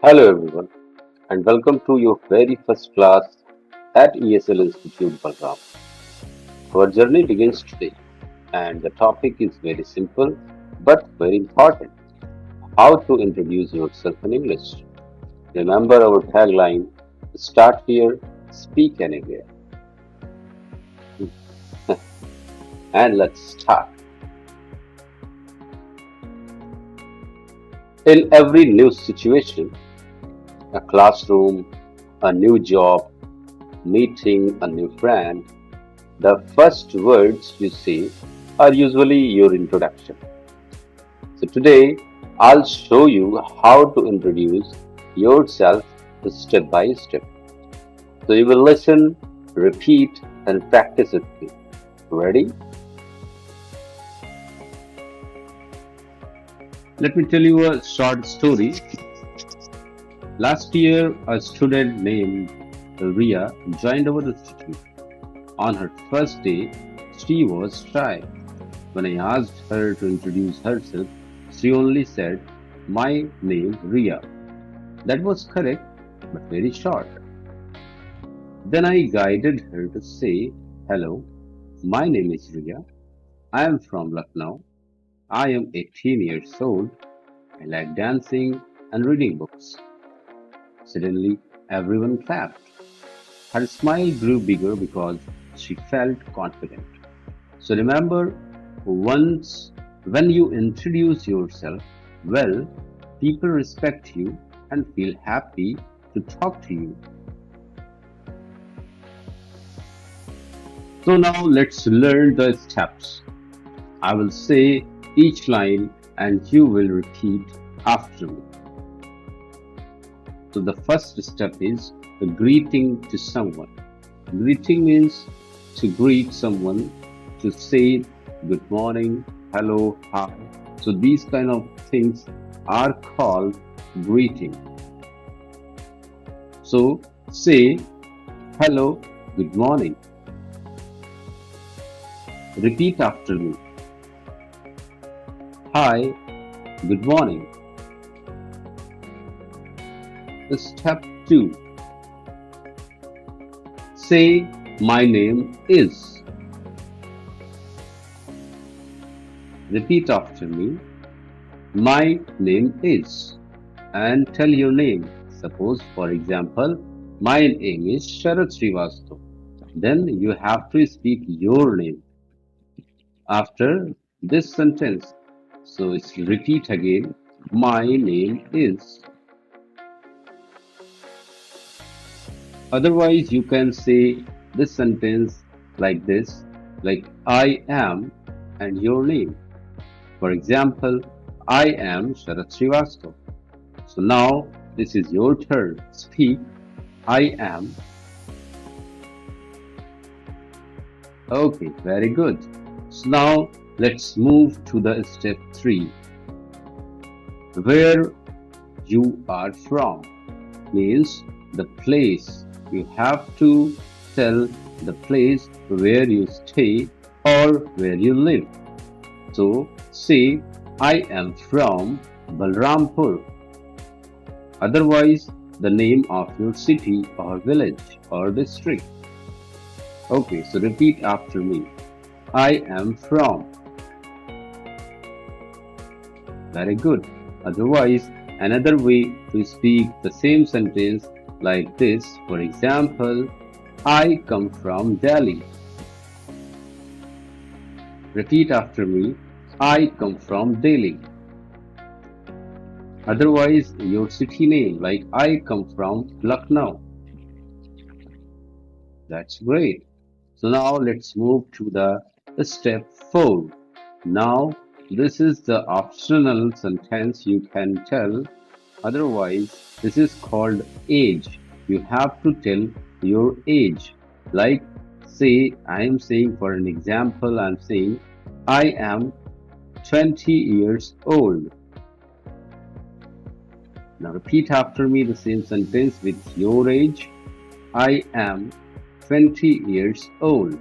Hello everyone and welcome to your very first class at ESL Institute Balram. Our journey begins today and the topic is very simple but very important. How to introduce yourself in English. Remember our tagline, start here, speak anywhere. And let's start. In every new situation, a classroom, a new job, meeting a new friend, the first words you say are usually your introduction. So today I'll show you how to introduce yourself step by step. So you will listen, repeat, and practice with me. Ready? Let me tell you a short story. Last year, a student named Riya joined our institute. On her first day, she was shy. When I asked her to introduce herself, she only said, "My name Riya." That was correct, but very short. Then I guided her to say, "Hello, my name is Riya. I am from Lucknow. I am 18 years old. I like dancing and reading books." Suddenly, everyone clapped. Her smile grew bigger because she felt confident. So remember, once when you introduce yourself well, people respect you and feel happy to talk to you. So now let's learn the steps. I will say each line and you will repeat after me. So the first step is a greeting to someone. Greeting means to greet someone, to say good morning, hello, hi. So these kind of things are called greeting. So say hello, good morning. Repeat after me. Hi, good morning. Step 2. Say my name is. Repeat after me. My name is. And tell your name. Suppose, for example, my name is Sharat Srivastava. Then you have to speak your name after this sentence. So it's repeat again. My name is. Otherwise, you can say this sentence like this, like I am and your name. For example, I am Sharat Srivastava. So now this is your turn. Speak. I am. Okay, very good. So now let's move to the step 3. Where you are from means the place. You have to tell the place where you stay or where you live. So say, I am from Balrampur. Otherwise, the name of your city or village or district. Okay, so repeat after me. I am from. Very good. Otherwise, another way to speak the same sentence like this, for example, I come from Delhi. Repeat after me. I come from Delhi. Otherwise, your city name, like I come from Lucknow. That's great. So now let's move to the step 4. Now, this is the optional sentence you can tell. Otherwise, this is called age. You have to tell your age. Like, say, I am saying for an example, I'm saying, I am 20 years old. Now repeat after me the same sentence with your age. I am 20 years old.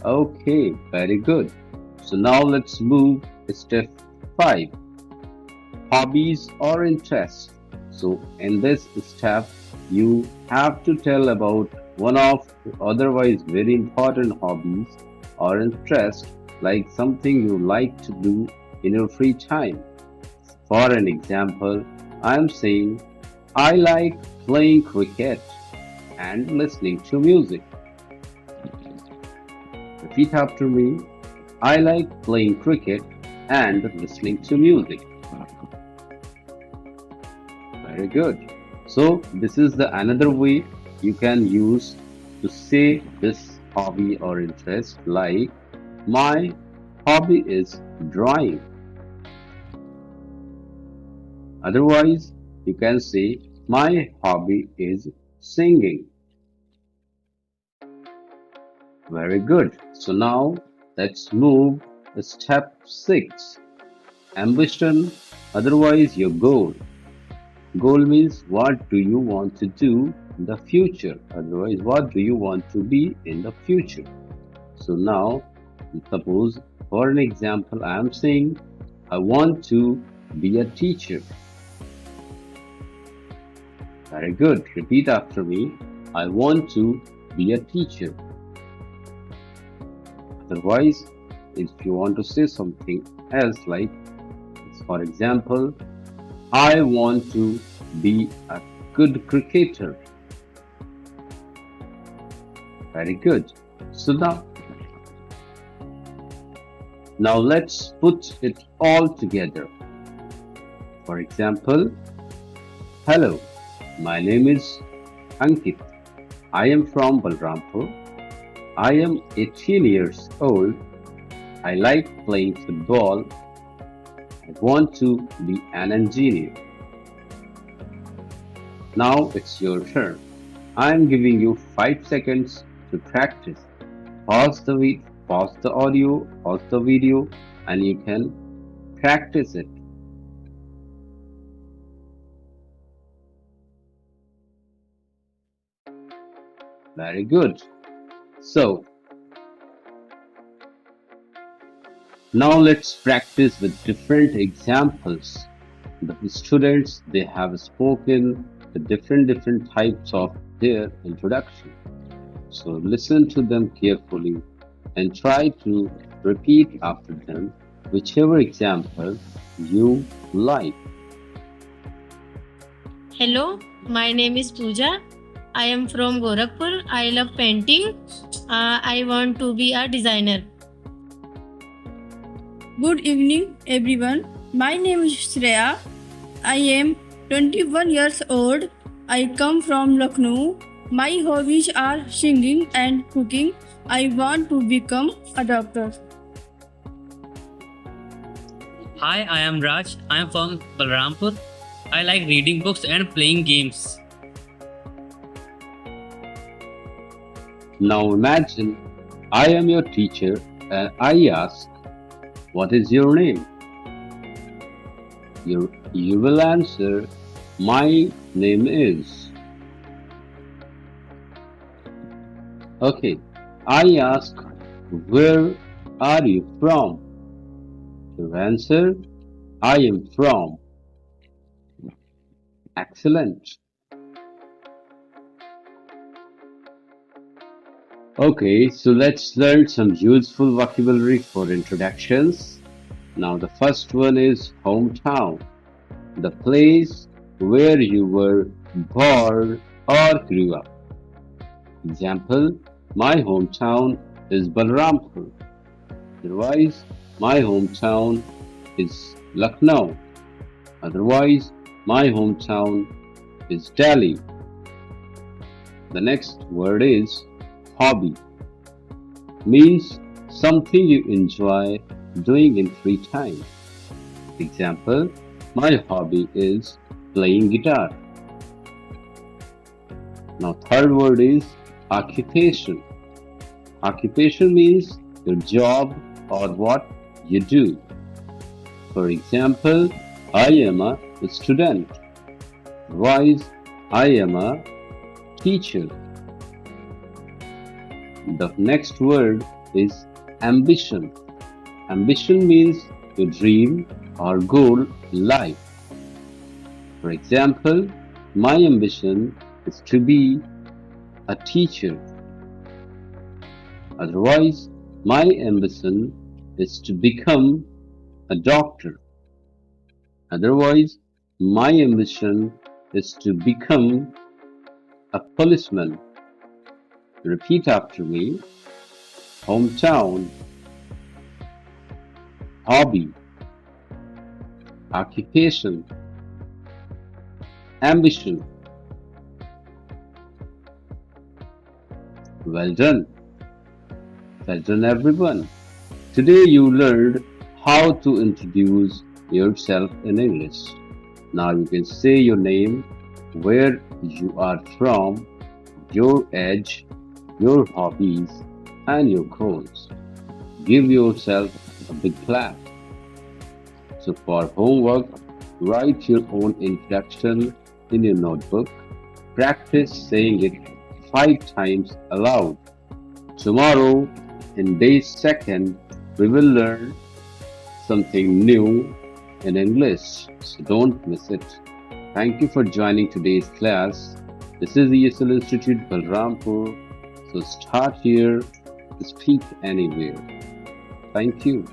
Okay, very good. So now let's move step 5. hobbies or interests. So, in this step, you have to tell about one of otherwise very important hobbies or interest, like something you like to do in your free time. For an example, I am saying I like playing cricket and listening to music. Repeat after me. I like playing cricket and listening to music. Very good. So this is the another way you can use to say this hobby or interest, like my hobby is drawing. Otherwise, you can say my hobby is singing. Very good. So now let's move to step 6. Ambition, otherwise your goal. Goal means what do you want to do in the future? Otherwise, what do you want to be in the future? So now, suppose for an example, I am saying I want to be a teacher. Very good. Repeat after me. I want to be a teacher. Otherwise, if you want to say something else, like, for example, I want to be a good cricketer. Very good. So now let's put it all together. For example, hello, my name is Ankit. I am from Balrampur. I am 18 years old. I like playing football. I want to be an engineer. Now it's your turn. I am giving you 5 seconds to practice. Pause the audio, pause the video, and you can practice it. Very good. So now let's practice with different examples. The students, they have spoken the different types of their introduction. So listen to them carefully and try to repeat after them whichever example you like. Hello, my name is Pooja. I am from Gorakhpur. I love painting. I want to be a designer. Good evening, everyone. My name is Shreya. I am 21 years old. I come from Lucknow. My hobbies are singing and cooking. I want to become a doctor. Hi, I am Raj. I am from Balrampur. I like reading books and playing games. Now imagine I am your teacher and I ask, what is your name? You will answer, my name is. Okay, I ask, where are you from? Your answer, I am from. Excellent. Okay, so let's learn some useful vocabulary for introductions. Now, the first one is hometown, the place where you were born or grew up. Example, my hometown is Balrampur. Otherwise, my hometown is Lucknow. Otherwise, my hometown is Delhi. The next word is hobby. Means something you enjoy doing in free time. Example, my hobby is playing guitar. Now third word is occupation. Occupation means your job or what you do. For example, I am a student. Otherwise, I am a teacher. The next word is ambition. Ambition means your dream or goal in life. For example, my ambition is to be a teacher. Otherwise, my ambition is to become a doctor. Otherwise, my ambition is to become a policeman. Repeat after me. Hometown, hobby, occupation, ambition. Well done. Well done, everyone. Today you learned how to introduce yourself in English. Now you can say your name, where you are from, your age, your hobbies, and your goals. Give yourself a big clap. So for homework, write your own introduction in your notebook. Practice saying it 5 times aloud. Tomorrow, in day second, we will learn something new in English. So don't miss it. Thank you for joining today's class. This is the ESL Institute Balrampur. So start here, speak anywhere. Thank you.